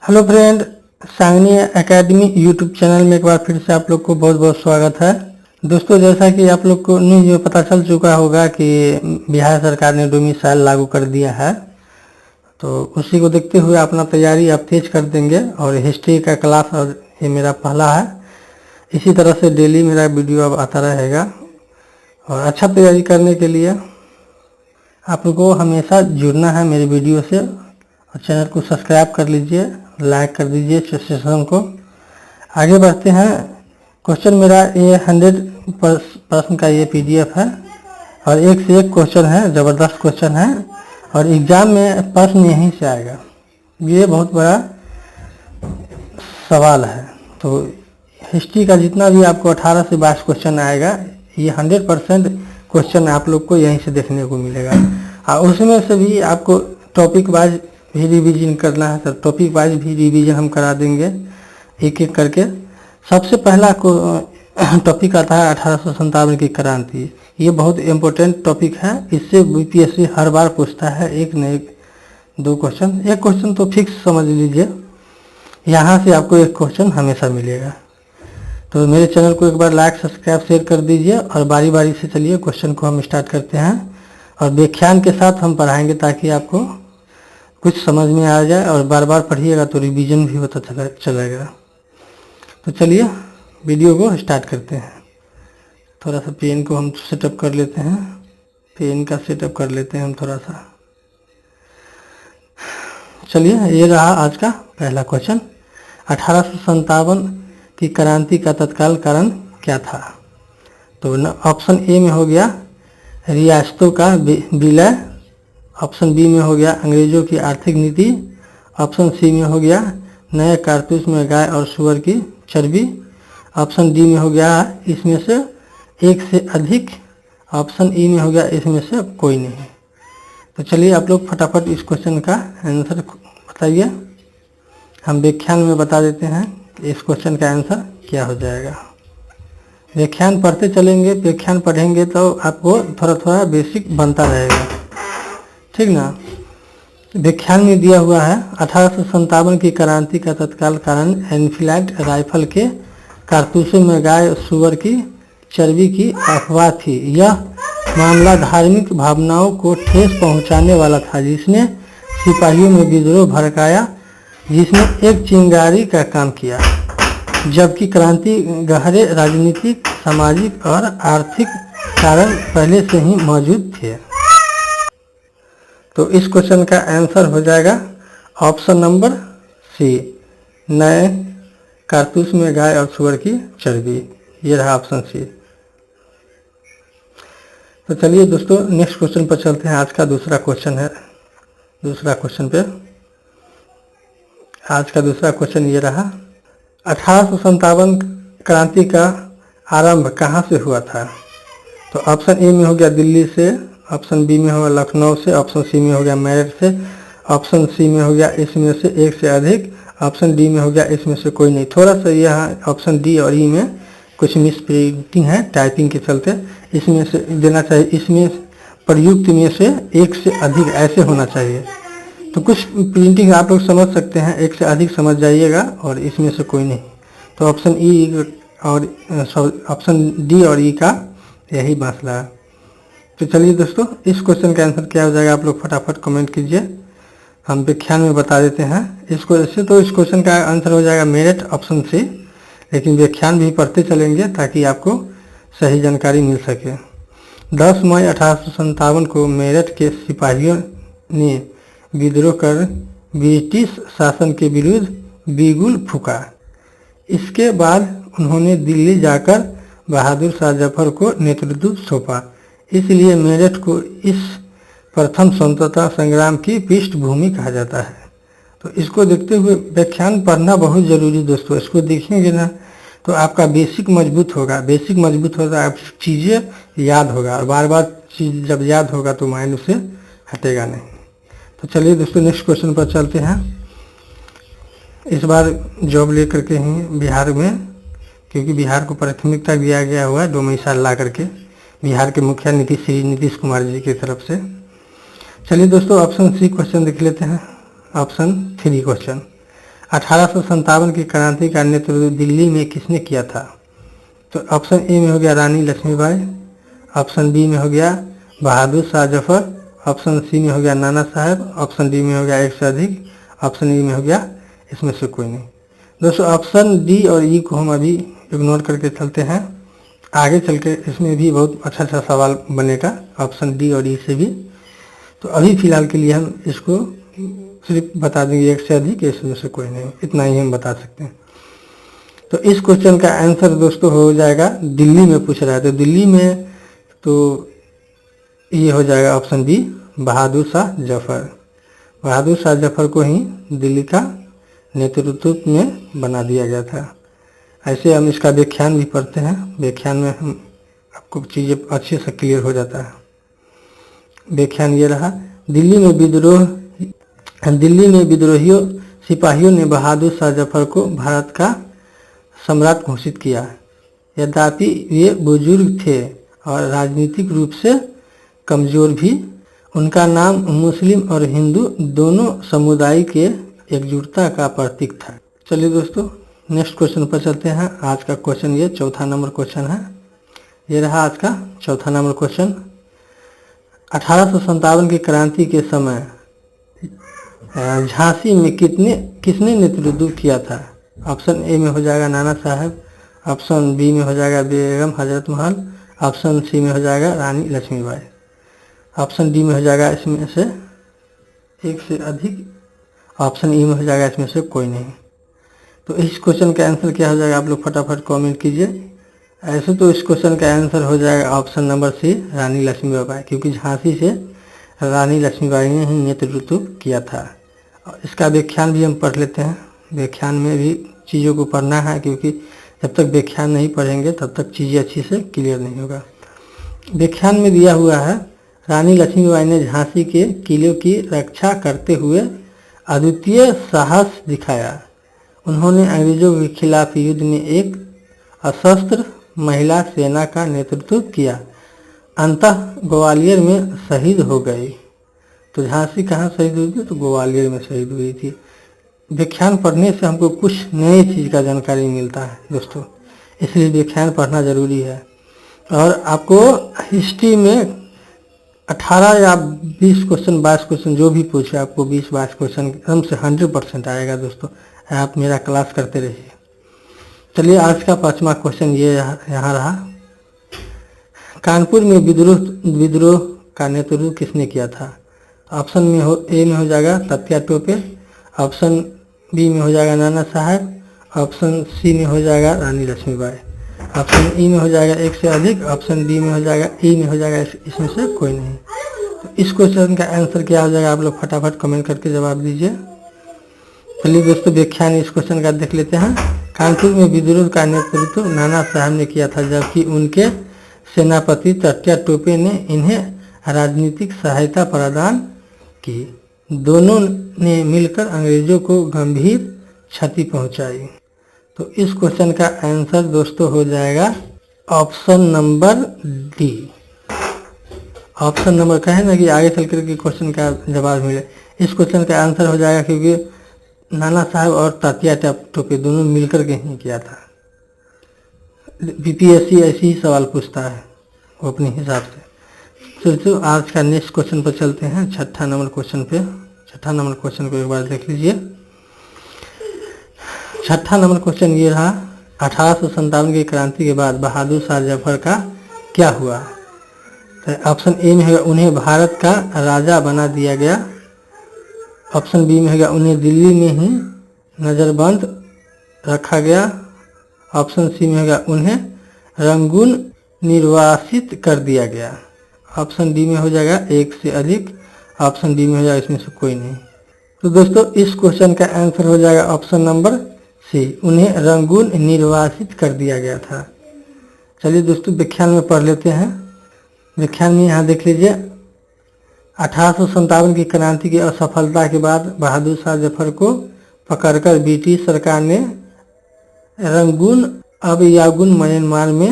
Hello friend, Sangani academy YouTube channel में एक बार फिर से आप लोग को बहुत बहुत स्वागत है। दोस्तों, जैसा कि आप लोग को न्यूज़ में पता चल चुका होगा कि बिहार सरकार ने डोमिसाइल लागू कर दिया है, तो उसी को देखते हुए अपना तैयारी आप तेज कर देंगे। और हिस्ट्री का क्लास और ये मेरा पहला है, इसी तरह से डेली मेरा वीडियो अब आता रहेगा। और अच्छा तैयारी करने के लिए आप लोग को हमेशा जुड़ना है मेरे वीडियो से, और चैनल को सब्सक्राइब कर लीजिए, लाइक कर दीजिए सेशन को। आगे बढ़ते हैं। क्वेश्चन मेरा ये 100% का ये PDF है और एक से एक क्वेश्चन है, ज़बरदस्त क्वेश्चन है और एग्ज़ाम में प्रश्न यहीं से आएगा। ये बहुत बड़ा सवाल है। तो हिस्ट्री का जितना भी आपको 18 से 22 क्वेश्चन आएगा, ये 100% क्वेश्चन आप लोग को यहीं से देखने को मिलेगा। और उसमें से भी आपको टॉपिक वाइज भी रिवीजन करना है, तो टॉपिक वाइज भी रिवीजन हम करा देंगे एक एक करके। सबसे पहला टॉपिक आता है 1857 की क्रांति। ये बहुत इम्पोर्टेंट टॉपिक है, इससे BPSC हर बार पूछता है, एक न एक दो क्वेश्चन। एक क्वेश्चन तो फिक्स समझ लीजिए, यहाँ से आपको एक क्वेश्चन हमेशा मिलेगा। तो मेरे चैनल को एक बार लाइक सब्सक्राइब शेयर कर दीजिए और बारी बारी से चलिए क्वेश्चन को हम स्टार्ट करते हैं। और व्याख्यान के साथ हम पढ़ाएंगे ताकि आपको कुछ समझ में आ जाए, और बार बार पढ़िएगा तो रिवीजन भी होता चलेगा। तो चलिए वीडियो को स्टार्ट करते हैं। थोड़ा सा पेन को हम सेटअप कर लेते हैं, पेन का सेटअप कर लेते हैं हम थोड़ा सा। चलिए, ये रहा आज का पहला क्वेश्चन। 1857 की क्रांति का तत्काल कारण क्या था? तो ऑप्शन ए में हो गया रियासतों का विलय, ऑप्शन बी में हो गया अंग्रेजों की आर्थिक नीति, ऑप्शन सी में हो गया नए कारतूस में गाय और सूअर की चर्बी, ऑप्शन डी में हो गया इसमें से एक से अधिक, ऑप्शन ई में हो गया इसमें से कोई नहीं। तो चलिए आप लोग फटाफट इस क्वेश्चन का आंसर बताइए। हम व्याख्यान में बता देते हैं कि इस क्वेश्चन का आंसर क्या हो जाएगा। व्याख्यान पढ़ते चलेंगे, व्याख्यान पढ़ेंगे तो आपको थोड़ा थोड़ा बेसिक बनता रहेगा, ठीक ना। व्याख्यान में दिया हुआ है 1857 की क्रांति का तत्काल कारण एनफील्ड राइफल के कारतूसों में गाय सूअर की चर्बी की अफवाह थी। यह मामला धार्मिक भावनाओं को ठेस पहुंचाने वाला था, जिसने सिपाहियों में विद्रोह भड़काया, जिसने एक चिंगारी का काम किया, जबकि क्रांति गहरे राजनीतिक, सामाजिक और आर्थिक कारण पहले से ही मौजूद थे। तो इस क्वेश्चन का आंसर हो जाएगा ऑप्शन नंबर सी, नए कारतूस में गाय और सूअर की चर्बी। ये रहा ऑप्शन सी। तो चलिए दोस्तों, नेक्स्ट क्वेश्चन पर चलते हैं। आज का दूसरा क्वेश्चन है, दूसरा क्वेश्चन पे आज का दूसरा क्वेश्चन ये रहा, 1857 क्रांति का आरंभ कहाँ से हुआ था? तो ऑप्शन ए में हो गया दिल्ली से, ऑप्शन बी में हो गया लखनऊ से, ऑप्शन सी में हो गया मेरठ से, ऑप्शन सी में हो गया इसमें से एक से अधिक, ऑप्शन डी में हो गया इसमें से कोई नहीं। थोड़ा सा यहाँ ऑप्शन डी और ई में कुछ मिस प्रिंटिंग है टाइपिंग के चलते, इसमें से देना चाहिए, इसमें प्रयुक्त में से एक से अधिक ऐसे होना चाहिए। तो कुछ प्रिंटिंग आप लोग समझ सकते हैं, एक से अधिक समझ जाइएगा और इसमें से कोई नहीं। तो ऑप्शन ई और ऑप्शन डी और ई का यही मसला है। तो चलिए दोस्तों, इस क्वेश्चन का आंसर क्या हो जाएगा आप लोग फटाफट कमेंट कीजिए, हम व्याख्यान में बता देते हैं इसको। ऐसे तो इस क्वेश्चन का आंसर हो जाएगा मेरठ, ऑप्शन सी, लेकिन व्याख्यान भी पढ़ते चलेंगे ताकि आपको सही जानकारी मिल सके। 10 मई 1857 को मेरठ के सिपाहियों ने विद्रोह कर ब्रिटिश शासन के विरुद्ध बिगुल फूका। इसके बाद उन्होंने दिल्ली जाकर बहादुर शाह जफर को नेतृत्व सौंपा, इसलिए मेरठ को इस प्रथम स्वतंत्रता संग्राम की पृष्ठभूमि कहा जाता है। तो इसको देखते हुए व्याख्यान पढ़ना बहुत ज़रूरी दोस्तों। इसको देखेंगे ना तो आपका बेसिक मजबूत होगा, बेसिक मजबूत होगा, आप चीज़ें याद होगा, और बार बार चीज़ जब याद होगा तो माइंड से हटेगा नहीं। तो चलिए दोस्तों, नेक्स्ट क्वेश्चन पर चलते हैं। इस बार जॉब लेकर के ही बिहार में, क्योंकि बिहार को प्राथमिकता दिया गया हुआ है डोमिसाइल ला करके, बिहार के मुखिया श्री नीतीश कुमार जी की तरफ से। चलिए दोस्तों, ऑप्शन सी क्वेश्चन देख लेते हैं। ऑप्शन 3 क्वेश्चन, 1857 की क्रांति का नेतृत्व दिल्ली में किसने किया था? तो ऑप्शन ए में हो गया रानी लक्ष्मीबाई, ऑप्शन बी में हो गया बहादुर शाह जफर, ऑप्शन सी में हो गया नाना साहब, ऑप्शन डी में हो गया एक से अधिक, ऑप्शन ई में हो गया इसमें से कोई नहीं। दोस्तों ऑप्शन डी और ई को हम अभी इग्नोर करके चलते हैं, आगे चल के इसमें भी बहुत अच्छा अच्छा सवाल बनेगा ऑप्शन डी और ई से भी। तो अभी फिलहाल के लिए हम इसको सिर्फ बता देंगे एक से अधिक, इसमें से कोई नहीं, इतना ही हम बता सकते हैं। तो इस क्वेश्चन का आंसर दोस्तों हो जाएगा, दिल्ली में पूछ रहा है तो दिल्ली में तो ये हो जाएगा ऑप्शन बी बहादुर शाह जफर। बहादुर शाह जफर को ही दिल्ली का नेतृत्व में बना दिया गया था। ऐसे हम इसका व्याख्यान भी पढ़ते हैं, व्याख्यान में हम आपको चीज़ें अच्छे से क्लियर हो जाता है। व्याख्यान ये रहा, दिल्ली में विद्रोहियों सिपाहियों ने बहादुर शाह जफर को भारत का सम्राट घोषित किया। यद्यपि वे बुजुर्ग थे और राजनीतिक रूप से कमजोर भी, उनका नाम मुस्लिम और हिंदू दोनों समुदाय के एकजुटता का प्रतीक था। चलिए दोस्तों नेक्स्ट क्वेश्चन पर चलते हैं। आज का क्वेश्चन ये चौथा नंबर क्वेश्चन है। ये रहा आज का चौथा नंबर क्वेश्चन। 1857 की क्रांति के समय झांसी में किसने नेतृत्व किया था? ऑप्शन ए में हो जाएगा नाना साहब, ऑप्शन बी में हो जाएगा बेगम हजरत महल, ऑप्शन सी में हो जाएगा रानी लक्ष्मीबाई, ऑप्शन डी में हो जाएगा इसमें से एक से अधिक, ऑप्शन ई में हो जाएगा इसमें से कोई नहीं। तो इस क्वेश्चन का आंसर क्या हो जाएगा, आप लोग फटाफट कमेंट कीजिए। ऐसे तो इस क्वेश्चन का आंसर हो जाएगा ऑप्शन नंबर सी रानी लक्ष्मीबाई, क्योंकि झांसी से रानी लक्ष्मीबाई ने ही नेतृत्व किया था। और इसका व्याख्यान भी हम पढ़ लेते हैं, व्याख्यान में भी चीज़ों को पढ़ना है, क्योंकि जब तक व्याख्यान नहीं पढ़ेंगे तब तक चीज़ें अच्छी से क्लियर नहीं होगा। व्याख्यान में दिया हुआ है, रानी लक्ष्मीबाई ने झांसी के किले की रक्षा करते हुए अद्वितीय साहस दिखाया। उन्होंने अंग्रेजों के खिलाफ युद्ध में एक सशस्त्र महिला सेना का नेतृत्व किया, अंततः ग्वालियर में शहीद हो गई। तो झांसी कहाँ शहीद हुई थी? तो ग्वालियर में शहीद हुई थी। व्याख्यान पढ़ने से हमको कुछ नए चीज़ का जानकारी मिलता है दोस्तों, इसलिए व्याख्यान पढ़ना ज़रूरी है। और आपको हिस्ट्री में 18 या 20 क्वेश्चन 22 क्वेश्चन जो भी पूछे, आपको 20-22 क्वेश्चन एकदम से 100% आएगा दोस्तों, आप मेरा क्लास करते रहिए। चलिए आज का 5वां क्वेश्चन ये यहाँ रहा, कानपुर में विद्रोह का नेतृत्व किसने किया था? ऑप्शन में ए में हो जाएगा तात्या टोपे, ऑप्शन बी में हो जाएगा नाना साहब, ऑप्शन सी में हो जाएगा रानी लक्ष्मीबाई, ऑप्शन ई में हो जाएगा एक से अधिक, ऑप्शन डी में हो जाएगा ई में हो जाएगा इसमें से कोई नहीं। तो इस क्वेश्चन का आंसर क्या हो जाएगा, आप लोग फटाफट कमेंट करके जवाब दीजिए। चलिए दोस्तों व्याख्यान इस क्वेश्चन का देख लेते हैं। कानपुर में विद्रोह का नेतृत्व नाना साहब ने किया था, जबकि उनके सेनापति तात्या टोपे ने इन्हें राजनीतिक सहायता प्रदान की। दोनों ने मिलकर अंग्रेजों को गंभीर क्षति पहुंचाई। तो इस क्वेश्चन का आंसर दोस्तों हो जाएगा option number D. Option number कहे ना कि आगे चल कर के क्वेश्चन का जवाब मिले, इस क्वेश्चन का आंसर हो जाएगा, क्योंकि नाना साहब और तात्या टोपे दोनों मिलकर के ही किया था। बीपीएससी ऐसे ही सवाल पूछता है वो अपने हिसाब से। तो आज का नेक्स्ट क्वेश्चन पर चलते हैं, छठा नंबर क्वेश्चन पे। छठा नंबर क्वेश्चन को एक बार देख लीजिए। छठा नंबर क्वेश्चन ये रहा, 1857 की क्रांति के बाद बहादुर शाह जफर का क्या हुआ? तो ऑप्शन ए में है उन्हें भारत का राजा बना दिया गया, ऑप्शन बी में है उन्हें दिल्ली में ही नज़रबंद रखा गया, ऑप्शन सी में है उन्हें रंगून निर्वासित कर दिया गया, ऑप्शन डी में हो जाएगा एक से अधिक, ऑप्शन डी में हो जाएगा इसमें से कोई नहीं। तो दोस्तों इस क्वेश्चन का आंसर हो जाएगा ऑप्शन नंबर सी, उन्हें रंगून निर्वासित कर दिया गया था। चलिए दोस्तों व्याख्यान में पढ़ लेते हैं। व्याख्यान में यहाँ देख लीजिए, 1857 की क्रांति की असफलता के बाद बहादुर शाह जफर को पकड़कर ब्रिटिश सरकार ने रंगून अब यागुन म्यांमार में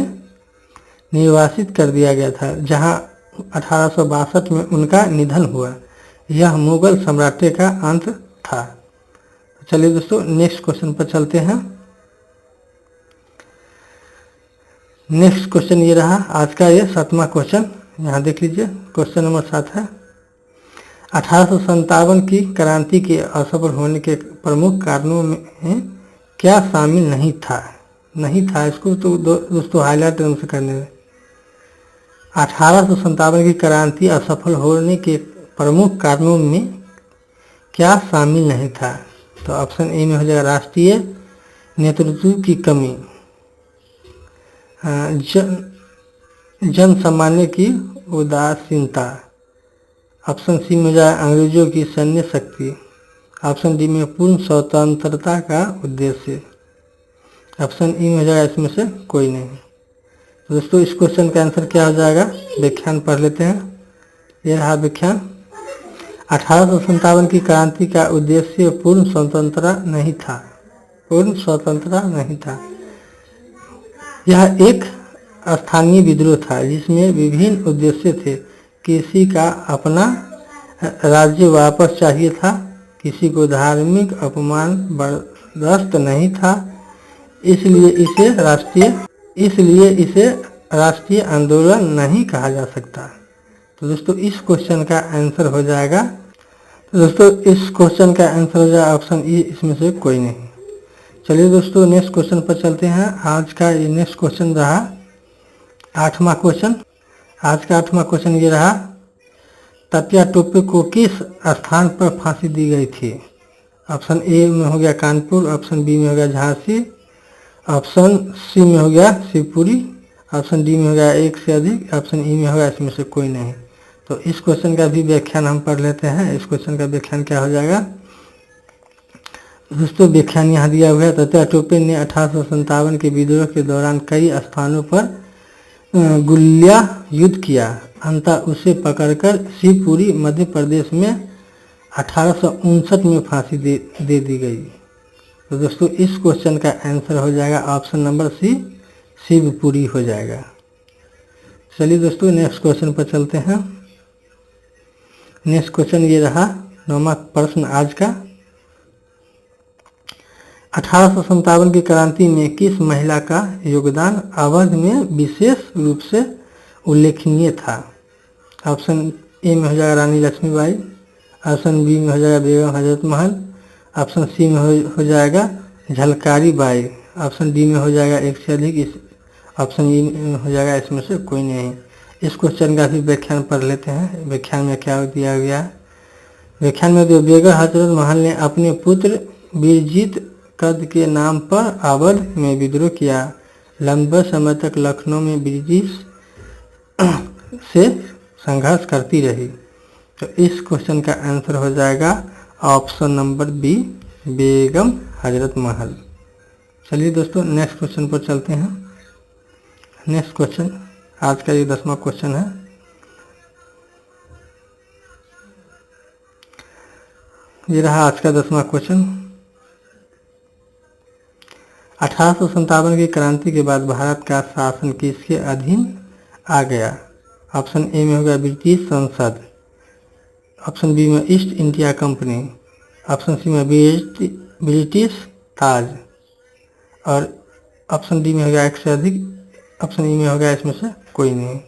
निर्वासित कर दिया गया था, जहां 1862 में उनका निधन हुआ। यह मुगल साम्राज्य का अंत था। चलिए दोस्तों नेक्स्ट क्वेश्चन पर चलते हैं। नेक्स्ट क्वेश्चन ये रहा आज का, ये 7वां क्वेश्चन। यहाँ देख लीजिए, क्वेश्चन नंबर 7 है 1857 की क्रांति के असफल होने के प्रमुख कारणों में क्या शामिल नहीं था। नहीं था, इसको तो दोस्तों हाईलाइट से करने में। 1857 की क्रांति असफल होने के प्रमुख कारणों में क्या शामिल नहीं था। तो ऑप्शन ए में हो जाएगा राष्ट्रीय नेतृत्व की कमी, जन सामान्य की उदासीनता, ऑप्शन सी में हो जाएगा अंग्रेजों की सैन्य शक्ति, ऑप्शन डी में पूर्ण स्वतंत्रता का उद्देश्य, ऑप्शन ई में हो जाएगा इसमें से कोई नहीं। तो दोस्तों इस क्वेश्चन का आंसर क्या हो जाएगा, व्याख्यान पढ़ लेते हैं। यह रहा व्याख्यान। 1857 की क्रांति का उद्देश्य पूर्ण स्वतंत्रता नहीं था। पूर्ण स्वतंत्रता नहीं था। यह एक स्थानीय विद्रोह था जिसमें विभिन्न उद्देश्य थे। किसी का अपना राज्य वापस चाहिए था, किसी को धार्मिक अपमान बर्दाश्त नहीं था, इसलिए इसे राष्ट्रीय आंदोलन नहीं कहा जा सकता। तो दोस्तों इस क्वेश्चन का आंसर हो जाएगा, तो दोस्तों इस क्वेश्चन का आंसर हो जाएगा ऑप्शन ई, इसमें से कोई नहीं। चलिए दोस्तों नेक्स्ट क्वेश्चन पर चलते हैं। आज का ये नेक्स्ट क्वेश्चन रहा 8वां क्वेश्चन। आज का 8वां क्वेश्चन ये रहा तात्या टोपे को किस स्थान पर फांसी दी गई थी। ऑप्शन ए में हो गया कानपुर, ऑप्शन बी में हो गया झांसी, ऑप्शन सी में हो गया शिवपुरी, ऑप्शन डी में हो गया एक से अधिक, ऑप्शन ई में होगा इसमें से कोई नहीं। तो इस क्वेश्चन का भी व्याख्यान हम पढ़ लेते हैं। इस क्वेश्चन का व्याख्यान क्या हो जाएगा दोस्तों, व्याख्यान यहाँ दिया हुआ है। तात्या टोपे ने 1857 के विद्रोह के दौरान कई स्थानों पर गुलिया युद्ध किया। अंततः उसे पकड़कर शिवपुरी मध्य प्रदेश में 1859 में फांसी दे दी गई। तो दोस्तों इस क्वेश्चन का आंसर हो जाएगा ऑप्शन नंबर सी, शिवपुरी हो जाएगा। चलिए दोस्तों नेक्स्ट क्वेश्चन पर चलते हैं। नेक्स्ट क्वेश्चन ये रहा 9वां प्रश्न आज का। 1857 की क्रांति में किस महिला का योगदान अवध में विशेष रूप से उल्लेखनीय था। ऑप्शन ए में हो जाएगा रानी लक्ष्मीबाई, ऑप्शन बी में हो जाएगा बेगम हजरत महल, ऑप्शन सी में हो जाएगा झलकारी बाई, ऑप्शन डी में हो जाएगा एक से अधिक, ऑप्शन ई में हो जाएगा इसमें से कोई नहीं। इस क्वेश्चन का भी व्याख्यान पढ़ लेते हैं। व्याख्यान में क्या दिया गया। व्याख्यान में जो बेगम हजरत महल ने अपने पुत्र बीरजीत कद के नाम पर अवध में विद्रोह किया। लंबे समय तक लखनऊ में ब्रिटिश से संघर्ष करती रही। तो इस क्वेश्चन का आंसर हो जाएगा option number B, Begum Hazrat Mahal. चलिए दोस्तों नेक्स्ट क्वेश्चन पर चलते हैं। नेक्स्ट क्वेश्चन आज का ये 10वां क्वेश्चन है। ये रहा आज का 10वां क्वेश्चन। 1857 की क्रांति के बाद भारत का शासन किसके अधीन आ गया। ऑप्शन ए में होगा ब्रिटिश संसद, ऑप्शन बी में East India Company, option C में ब्रिटिश ताज, और ऑप्शन डी में होगा एक से अधिक, ऑप्शन ई में होगा इसमें से कोई नहीं।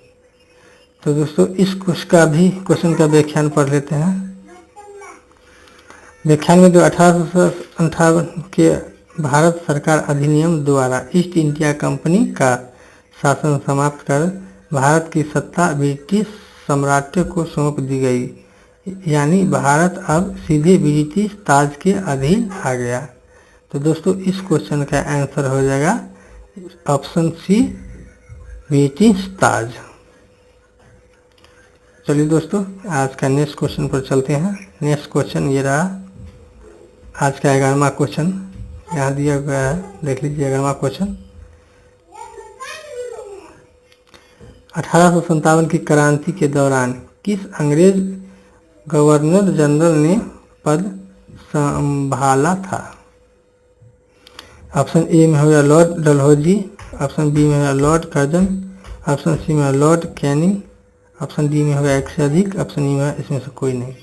तो दोस्तों इस क्वेश्चन का व्याख्यान पढ़ लेते हैं। व्याख्यान में जो 1858 के भारत सरकार अधिनियम द्वारा ईस्ट इंडिया कंपनी का शासन समाप्त कर भारत की सत्ता ब्रिटिश साम्राज्य को सौंप दी गई, यानी भारत अब सीधे ब्रिटिश ताज के अधीन आ गया। तो दोस्तों इस क्वेश्चन का आंसर हो जाएगा ऑप्शन सी, ब्रिटिश ताज। चलिए दोस्तों आज का नेक्स्ट क्वेश्चन पर चलते हैं। नेक्स्ट क्वेश्चन ये रहा आज का 11वां क्वेश्चन, यहाँ दिया गया है, देख लीजिए 11वां क्वेश्चन। 1857 की क्रांति के दौरान किस अंग्रेज गवर्नर जनरल ने पद संभाला था। ऑप्शन ए में होगा लॉर्ड डलहौजी, ऑप्शन बी में होगा लॉर्ड कर्जन, ऑप्शन सी में लॉर्ड कैनिंग, ऑप्शन डी में होगा एक से अधिक, ऑप्शन ई में इसमें से कोई नहीं।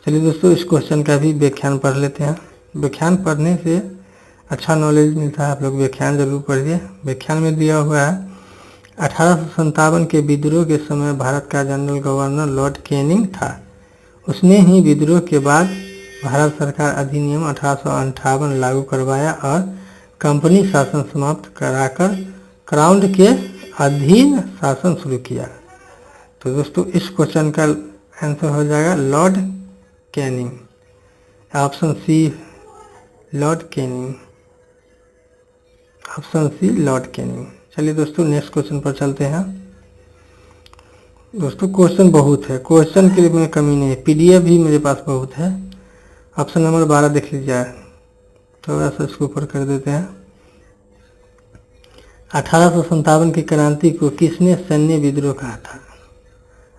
चलिए दोस्तों इस क्वेश्चन का भी व्याख्यान पढ़ लेते हैं। व्याख्यान पढ़ने से अच्छा नॉलेज मिलता है, आप लोग व्याख्यान जरूर पढ़िए। व्याख्यान में दिया हुआ है 1857 के विद्रोह के समय भारत का जनरल गवर्नर लॉर्ड कैनिंग था। उसने ही विद्रोह के बाद भारत सरकार अधिनियम 1858 लागू करवाया और कंपनी शासन समाप्त कराकर क्राउन के अधीन शासन शुरू किया। तो दोस्तों इस क्वेश्चन का आंसर हो जाएगा Lord Canning, option C Lord Canning, option C Lord Canning. चलिए दोस्तों नेक्स्ट क्वेश्चन पर चलते हैं। दोस्तों क्वेश्चन बहुत है, क्वेश्चन के लिए में कमी नहीं है, पीडीएफ भी मेरे पास बहुत है। ऑप्शन नंबर 12 देख लीजिए, थोड़ा सा इसको ऊपर कर देते हैं। 1857 की क्रांति को किसने सैन्य विद्रोह कहा था?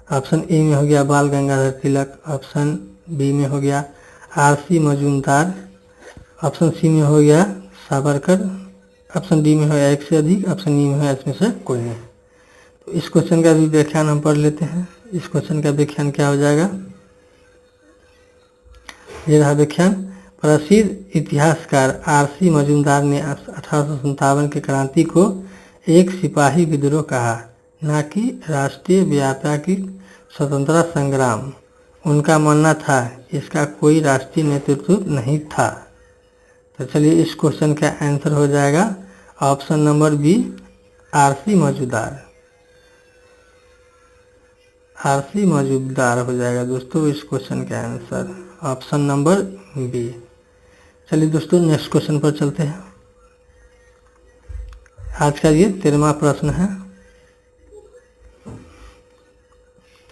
ऑप्शन ए में हो गया बाल गंगाधर तिलक, ऑप्शन बी में हो गया आरसी मजूमदार, ऑप्शन सी में हो गया सावरकर, ऑप्शन डी में हो गया एक से अधिक, ऑप्शन ई में है इसमें से कोई नहीं। तो इस क्वेश्चन का भी व्याख्यान हम पढ़ लेते हैं। इस क्वेश्चन का व्याख्यान क्या हो जाएगा, ये रहा व्याख्यान। प्रसिद्ध इतिहासकार आरसी मजूमदार ने 1857 की क्रांति को एक सिपाही विद्रोह कहा, न कि राष्ट्रीय व्यापक स्वतंत्रता संग्राम। उनका मानना था इसका कोई राष्ट्रीय नेतृत्व नहीं था। तो चलिए इस क्वेश्चन का आंसर हो जाएगा option number B R C Majumdar, R C Majumdar हो जाएगा दोस्तों इस क्वेश्चन का आंसर, ऑप्शन नंबर बी। चलिए दोस्तों नेक्स्ट क्वेश्चन पर चलते हैं। आज का ये 13वां प्रश्न है।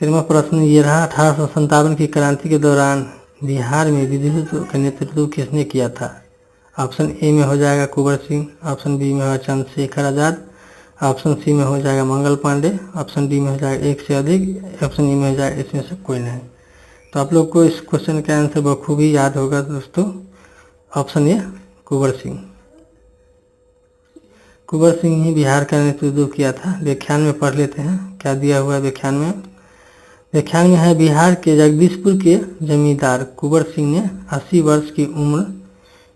13वां प्रश्न ये रहा, 1857 की क्रांति के दौरान बिहार में विद्रोह का नेतृत्व किसने किया था? ऑप्शन ए में हो जाएगा कुंवर सिंह, ऑप्शन बी में होगा चंद्रशेखर आजाद, ऑप्शन सी में हो जाएगा मंगल पांडे, ऑप्शन डी में हो जाएगा एक से अधिक, ऑप्शन ई में हो जाएगा इसमें से कोई नहीं। तो आप लोग को इस क्वेश्चन का आंसर बखूबी याद होगा दोस्तों, ऑप्शन ए कुंवर सिंह। कुंवर सिंह ही बिहार का नेतृत्व किया था। व्याख्यान में पढ़ लेते हैं क्या दिया हुआ है व्याख्यान में। व्याख्यान में है बिहार के जगदीशपुर के जमींदार कुंवर सिंह ने 80 वर्ष की उम्र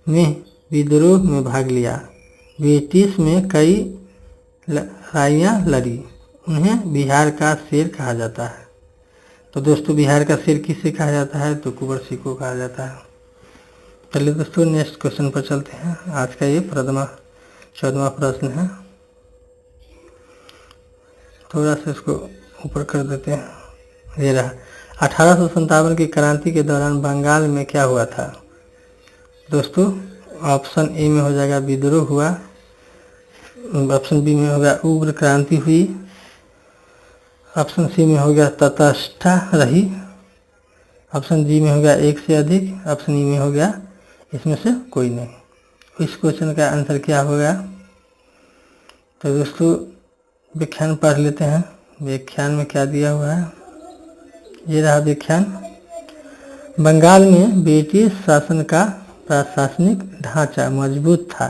में विद्रोह में भाग लिया। ब्रिटिश में कई लड़ाइयाँ लड़ी, उन्हें बिहार का शेर कहा जाता है। तो दोस्तों बिहार का शेर किसे कहा जाता है? तो कुंवर सिंह को कहा जाता है। चलिए दोस्तों नेक्स्ट क्वेश्चन पर चलते हैं। आज का ये 14वां प्रश्न है, थोड़ा सा इसको ऊपर कर देते हैं। ये रहा, 1857 की क्रांति के दौरान बंगाल में क्या हुआ था? दोस्तों ऑप्शन ए में हो जाएगा विद्रोह हुआ, ऑप्शन बी में हो गया उग्र क्रांति हुई, ऑप्शन सी में हो गया तटस्थता रही, ऑप्शन डी में हो गया एक से अधिक, ऑप्शन ई में हो गया इसमें से कोई नहीं। इस क्वेश्चन का आंसर क्या होगा? तो दोस्तों व्याख्यान पढ़ लेते हैं। व्याख्यान में क्या दिया हुआ है, ये रहा व्याख्यान। बंगाल में ब्रिटिश शासन का प्रशासनिक ढांचा मजबूत था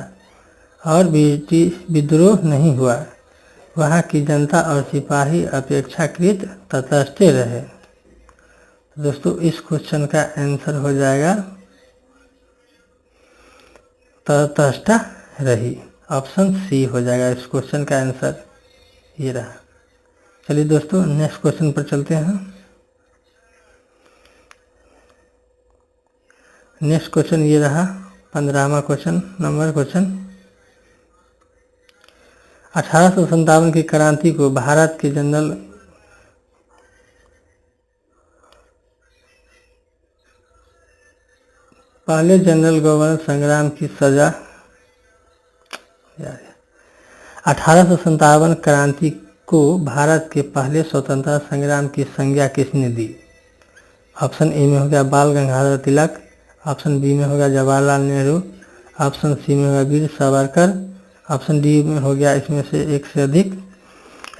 और ब्रिटिश विद्रोह नहीं हुआ। वहाँ की जनता और सिपाही अपेक्षाकृत तटस्थ रहे। दोस्तों इस क्वेश्चन का आंसर हो जाएगा तटस्थ रही, ऑप्शन सी हो जाएगा इस क्वेश्चन का आंसर, ये रहा। चलिए दोस्तों नेक्स्ट क्वेश्चन पर चलते हैं। नेक्स्ट क्वेश्चन ये रहा 15वां क्वेश्चन नंबर क्वेश्चन। 1857 की क्रांति को भारत के जनरल पहले जनरल गवर्नर संग्राम की सजा 1857 क्रांति को भारत के पहले स्वतंत्रता संग्राम की संज्ञा किसने दी? ऑप्शन ए में हो गया बाल गंगाधर तिलक, ऑप्शन बी में होगा जवाहरलाल नेहरू, ऑप्शन सी में होगा वीर सावरकर, ऑप्शन डी में हो गया इसमें से एक से अधिक,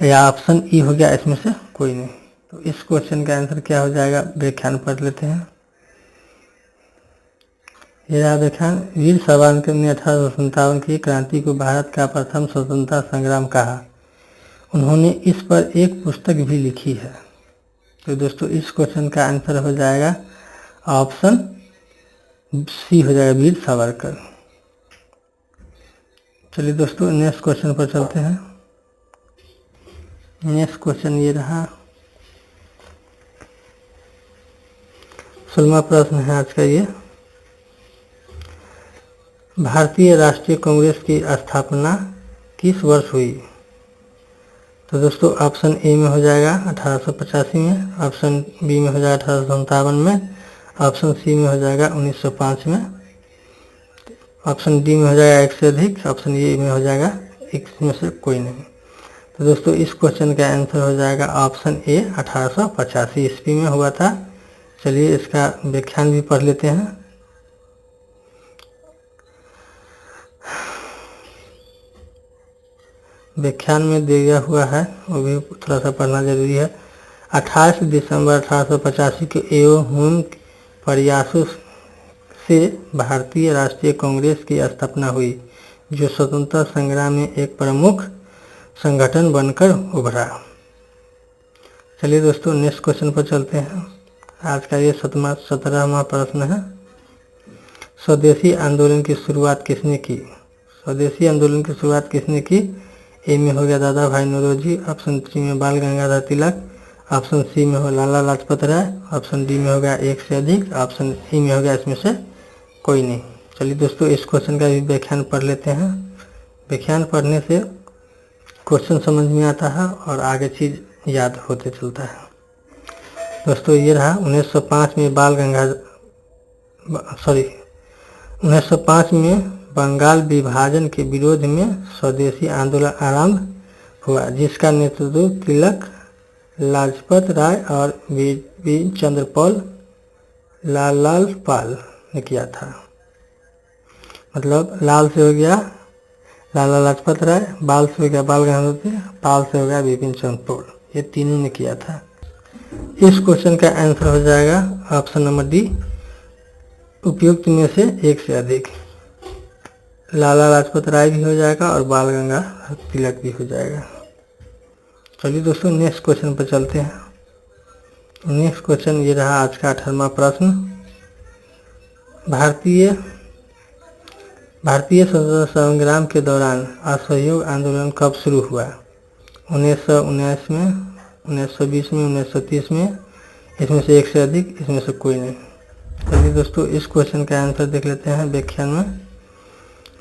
या ऑप्शन ई हो गया इसमें से कोई नहीं। तो इस क्वेश्चन का आंसर क्या हो जाएगा? व्याख्यान पढ़ लेते हैं। यह रहा व्याख्यान। वीर सावरकर ने 1857 की क्रांति को भारत का प्रथम स्वतंत्रता संग्राम कहा। उन्होंने इस पर एक पुस्तक भी लिखी है। तो दोस्तों इस क्वेश्चन का आंसर हो जाएगा ऑप्शन सी हो जाएगा वीर सावरकर। चलिए दोस्तों नेक्स्ट क्वेश्चन पर चलते हैं। नेक्स्ट क्वेश्चन ये रहा, 16वां प्रश्न है आज का ये। भारतीय राष्ट्रीय कांग्रेस की स्थापना किस वर्ष हुई? तो दोस्तों ऑप्शन ए में हो जाएगा 1885 में, ऑप्शन बी में हो जाएगा 1857 में, ऑप्शन सी में हो जाएगा 1905 में, ऑप्शन डी में हो जाएगा एक से अधिक, ऑप्शन ए में हो जाएगा एक में से कोई नहीं। तो दोस्तों इस क्वेश्चन का आंसर हो जाएगा ऑप्शन ए 1885 ईस्वी में हुआ था। चलिए इसका व्याख्यान भी पढ़ लेते हैं। व्याख्यान में दिया हुआ है, वो भी थोड़ा सा पढ़ना जरूरी है। 28 दिसंबर 1885 के एवं प्रयासों से भारतीय राष्ट्रीय कांग्रेस की स्थापना हुई, जो स्वतंत्रता संग्राम में एक प्रमुख संगठन बनकर उभरा। चलिए दोस्तों नेक्स्ट क्वेश्चन पर चलते हैं। आज का ये 17वां प्रश्न है, स्वदेशी आंदोलन की शुरुआत किसने की? स्वदेशी आंदोलन की शुरुआत किसने की? ए में हो गया दादा भाई नौरोजी, ऑप्शन सी में बाल गंगाधर तिलक, ऑप्शन सी में हो लाला लाजपत राय, ऑप्शन डी में हो गया एक से अधिक, ऑप्शन ई में हो गया इसमें से कोई नहीं। चलिए दोस्तों इस क्वेश्चन का भी व्याख्यान पढ़ लेते हैं। व्याख्यान पढ़ने से क्वेश्चन समझ में आता है और आगे चीज याद होते चलता है। दोस्तों ये रहा 1905 में 1905 में बंगाल विभाजन के विरोध में स्वदेशी आंदोलन आरंभ हुआ, जिसका नेतृत्व तिलक, लाजपत राय और बिपिन चंद्र पाल लाल पाल ने किया था। मतलब लाल से हो गया लाला लाजपत राय, बाल से हो गया बाल गंगाधर तिलक, पाल से हो गया बिपिन चंद्र पाल, ये तीनों ने किया था। इस क्वेश्चन का आंसर हो जाएगा ऑप्शन नंबर डी, उपयुक्त में से एक से अधिक। लाला लाजपत राय भी हो जाएगा और बाल गंगाधर तिलक भी हो जाएगा। चलिए दोस्तों नेक्स्ट क्वेश्चन पर चलते हैं। नेक्स्ट क्वेश्चन ये रहा आज का 18वां प्रश्न, भारतीय स्वतंत्रता संग्राम के दौरान असहयोग आंदोलन कब शुरू हुआ? 1919 में, 1920 में, 1930 में, इसमें से एक से अधिक, इसमें से कोई नहीं। चलिए दोस्तों इस क्वेश्चन का आंसर देख लेते हैं व्याख्यान में।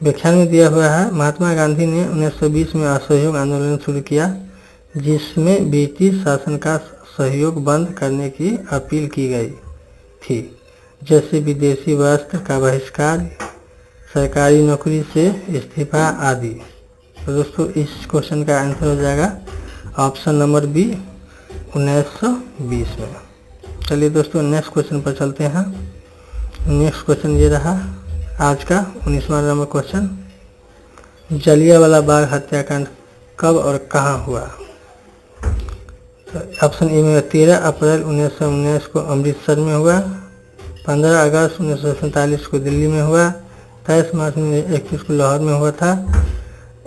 व्याख्यान में दिया हुआ है, महात्मा गांधी ने 1920 में असहयोग आंदोलन शुरू किया, जिसमें ब्रिटिश शासन का सहयोग बंद करने की अपील की गई थी, जैसे विदेशी वस्त्र का बहिष्कार, सरकारी नौकरी से इस्तीफा आदि। तो दोस्तों इस क्वेश्चन का आंसर हो जाएगा ऑप्शन नंबर बी 1920 में। चलिए दोस्तों नेक्स्ट क्वेश्चन पर चलते हैं। नेक्स्ट क्वेश्चन ये रहा आज का 19वां नंबर क्वेश्चन, जलियांवाला बाग हत्याकांड कब और कहाँ हुआ? तो ऑप्शन ए में 13 अप्रैल 1919 को अमृतसर में हुआ, 15 अगस्त 1947 को दिल्ली में हुआ, 23 मार्च 1931 को लाहौर में हुआ था।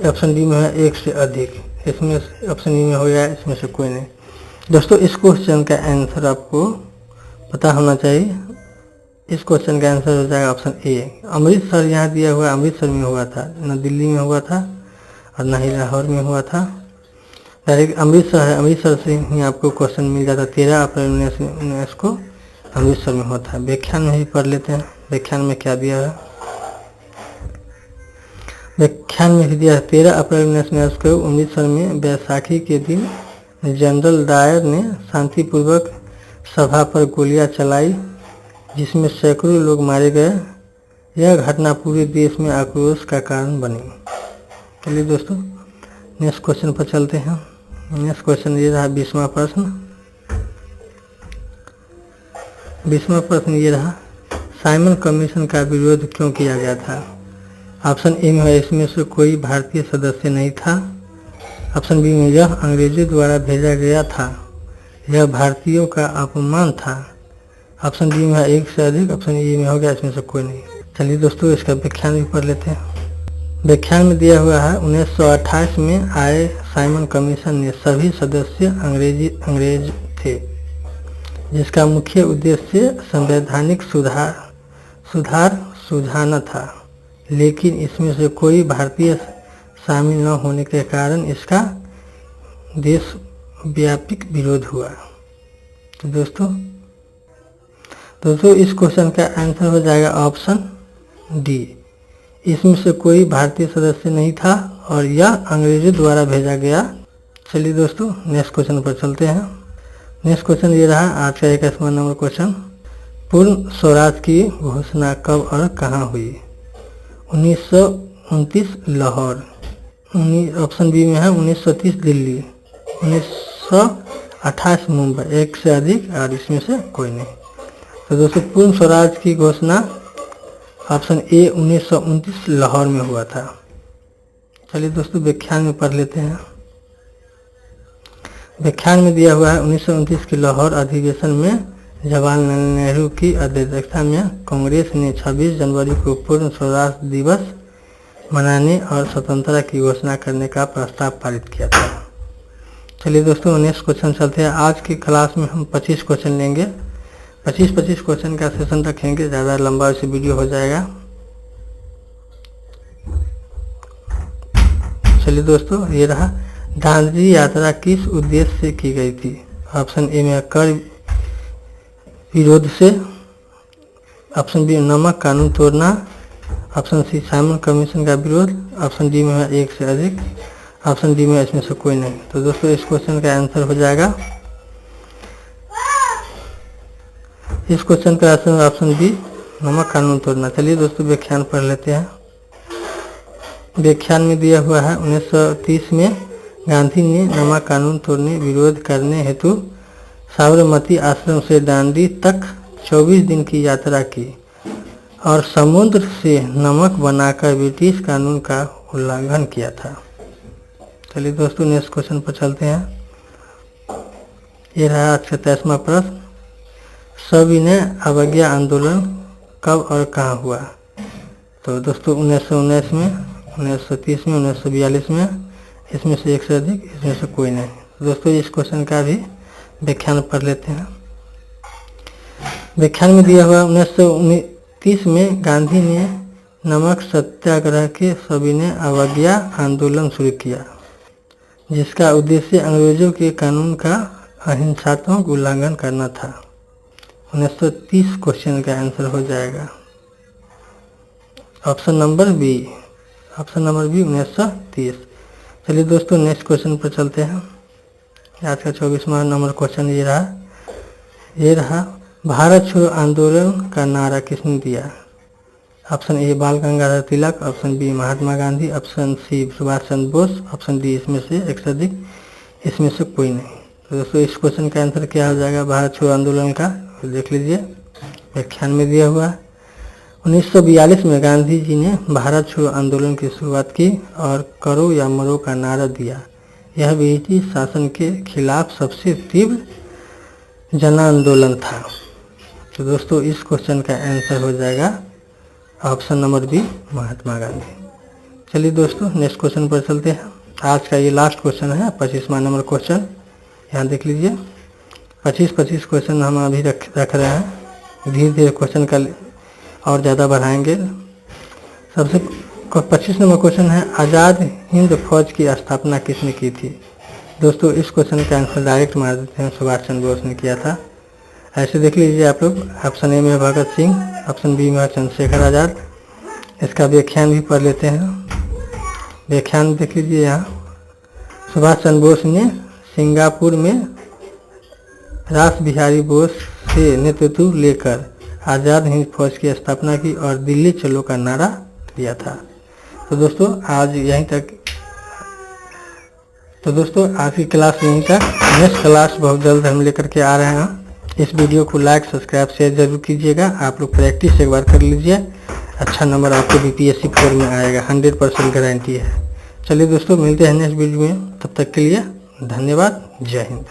ऑप्शन डी में है एक से अधिक, इसमें ऑप्शन ई में हो गया, इसमें से कोई नहीं। दोस्तों इस क्वेश्चन का आंसर आपको पता होना चाहिए। इस क्वेश्चन का आंसर हो जाएगा ऑप्शन ए, अमृतसर यहाँ दिया हुआ, अमृतसर में हुआ था, न दिल्ली में हुआ था और न ही लाहौर में हुआ था। डायरेक्ट अमृतसर है, अमृतसर से ही आपको क्वेश्चन मिल जाता। 13 अप्रैल 1919 को अमृतसर में हुआ था। व्याख्यान में ही पढ़ लेते हैं, व्याख्यान में क्या दिया है। व्याख्यान में दिया है 13 अप्रैल 1919 को अमृतसर में बैसाखी के दिन जनरल डायर ने शांतिपूर्वक सभा पर गोलियां चलाई, जिसमें सैकड़ों लोग मारे गए। यह घटना पूरे देश में आक्रोश का कारण बनी। चलिए दोस्तों नेक्स्ट क्वेश्चन पर चलते हैं। नेक्स्ट क्वेश्चन ये रहा 20वां प्रश्न। 20वां प्रश्न ये रहा, साइमन कमीशन का विरोध क्यों किया गया था? ऑप्शन ए में है इसमें से कोई भारतीय सदस्य नहीं था, ऑप्शन बी में यह अंग्रेजों द्वारा भेजा गया था, यह भारतीयों का अपमान था, ऑप्शन डी में है एक से अधिक, ऑप्शन ई में हो गया, इसमें से कोई नहीं। चलिए दोस्तों इसका व्याख्यान भी पढ़ लेते हैं। व्याख्यान में दिया हुआ है 1928 में आए साइमन कमीशन में सभी सदस्य अंग्रेज थे, जिसका मुख्य उद्देश्य संवैधानिक सुधार सुझाना था, लेकिन इसमें से कोई भारतीय शामिल न होने के कारण इसका देशव्यापी विरोध हुआ। तो दोस्तों इस क्वेश्चन का आंसर हो जाएगा ऑप्शन डी। इसमें से कोई भारतीय सदस्य नहीं था और यह अंग्रेजों द्वारा भेजा गया। चलिए दोस्तों नेक्स्ट क्वेश्चन पर चलते हैं। नेक्स्ट क्वेश्चन ये रहा आज का 21वां नंबर क्वेश्चन। पूर्ण स्वराज की घोषणा कब और कहाँ हुई? 1929 लाहौर, ऑप्शन बी में है 1930 दिल्ली, 1928 मुंबई, एक से अधिक और इसमें से कोई नहीं। तो दोस्तों पूर्ण स्वराज की घोषणा ऑप्शन ए 1929 लाहौर में हुआ था। चलिए दोस्तों व्याख्यान में पढ़ लेते हैं। व्याख्यान में दिया हुआ है 1929 के लाहौर अधिवेशन में जवाहरलाल नेहरू की अध्यक्षता में कांग्रेस ने 26 जनवरी को पूर्ण स्वराज दिवस मनाने और स्वतंत्रता की घोषणा करने का प्रस्ताव पारित किया था। चलिए दोस्तों नेक्स्ट क्वेश्चन चलते हैं। आज की क्लास में हम 25 क्वेश्चन लेंगे, 25 क्वेश्चन का सेशन रखेंगे, ज़्यादा लंबा से वीडियो हो जाएगा। चलिए दोस्तों ये रहा, दांडी यात्रा किस उद्देश्य से की गई थी? ऑप्शन ए में कर विरोध से, ऑप्शन बी नमक कानून तोड़ना, ऑप्शन सी साइमन कमीशन का विरोध, ऑप्शन डी में है एक से अधिक, ऑप्शन डी में इसमें से कोई नहीं। तो दोस्तों इस क्वेश्चन का आंसर हो जाएगा, इस क्वेश्चन का आंसर ऑप्शन बी नमक कानून तोड़ना। चलिए दोस्तों व्याख्यान पढ़ लेते हैं। व्याख्यान में दिया हुआ है 1930 में गांधी ने नमक कानून तोड़ने विरोध करने हेतु साबरमती आश्रम से दांडी तक 24 दिन की यात्रा की और समुद्र से नमक बनाकर ब्रिटिश कानून का उल्लंघन किया था। चलिए दोस्तों नेक्स्ट क्वेश्चन पर चलते हैं। ये रहा आज का 23वां प्रश्न। सविनय अवज्ञा आंदोलन कब और कहाँ हुआ? तो दोस्तों 1919 में, 1930 में, 1942 में, इसमें से एक से अधिक, इसमें से कोई नहीं। दोस्तों इस क्वेश्चन का भी व्याख्यान पढ़ लेते हैं। व्याख्यान में दिया हुआ 1929 में गांधी ने नमक सत्याग्रह के सविनय अवज्ञा आंदोलन शुरू किया, जिसका उद्देश्य अंग्रेजों के कानून का अहिंसात्मक उल्लंघन करना था। 1930 क्वेश्चन का आंसर हो जाएगा option number B, option number B 1930। चलिए दोस्तों नेक्स्ट क्वेश्चन पर चलते हैं। आज का 24वां नंबर क्वेश्चन ये रहा, भारत छोड़ो आंदोलन का नारा किसने दिया? ऑप्शन ए बाल Gangadhar Tilak, option B Mahatma Gandhi, option C Subhash Chandra Bose, option D इसमें से एक से अधिक, इसमें से कोई नहीं। तो दोस्तों इस क्वेश्चन का आंसर क्या हो जाएगा भारत छोड़ो आंदोलन का? देख लीजिए व्याख्यान में दिया हुआ है 1942 में गांधी जी ने भारत छोड़ो आंदोलन की शुरुआत की और करो या मरो का नारा दिया। यह ब्रिटिश शासन के खिलाफ सबसे तीव्र जन आंदोलन था। तो दोस्तों इस क्वेश्चन का आंसर हो जाएगा option number B Mahatma Gandhi. चलिए दोस्तों नेक्स्ट क्वेश्चन पर चलते हैं। आज का ये लास्ट क्वेश्चन है 25वां नंबर क्वेश्चन। यहाँ देख लीजिए 25 क्वेश्चन हम अभी रख रहे हैं, धीरे धीरे क्वेश्चन का और ज़्यादा बढ़ाएंगे। सबसे 25 नंबर क्वेश्चन है, आज़ाद हिंद फौज की स्थापना किसने की थी? दोस्तों इस क्वेश्चन का आंसर डायरेक्ट मार देते हैं, सुभाष चंद्र बोस ने किया था। ऐसे देख लीजिए आप लोग, ऑप्शन ए में भगत सिंह, ऑप्शन बी में चंद्रशेखर आज़ाद। इसका व्याख्यान भी पढ़ लेते हैं। व्याख्यान देख लीजिए यहाँ, सुभाष चंद्र बोस ने सिंगापुर में रास बिहारी बोस से नेतृत्व लेकर आज़ाद हिंद फौज की स्थापना की और दिल्ली चलो का नारा दिया था। तो दोस्तों आज यहीं तक, तो दोस्तों आज की क्लास यहीं तक। नेक्स्ट क्लास बहुत जल्द हम लेकर के आ रहे हैं। इस वीडियो को लाइक सब्सक्राइब शेयर जरूर कीजिएगा। आप लोग प्रैक्टिस एक बार कर लीजिए, अच्छा नंबर आपको BPSC 4 में आएगा, 100% गारंटी है। चलिए दोस्तों मिलते हैं नेक्स्ट वीडियो में, तब तक के लिए धन्यवाद, जय हिंद।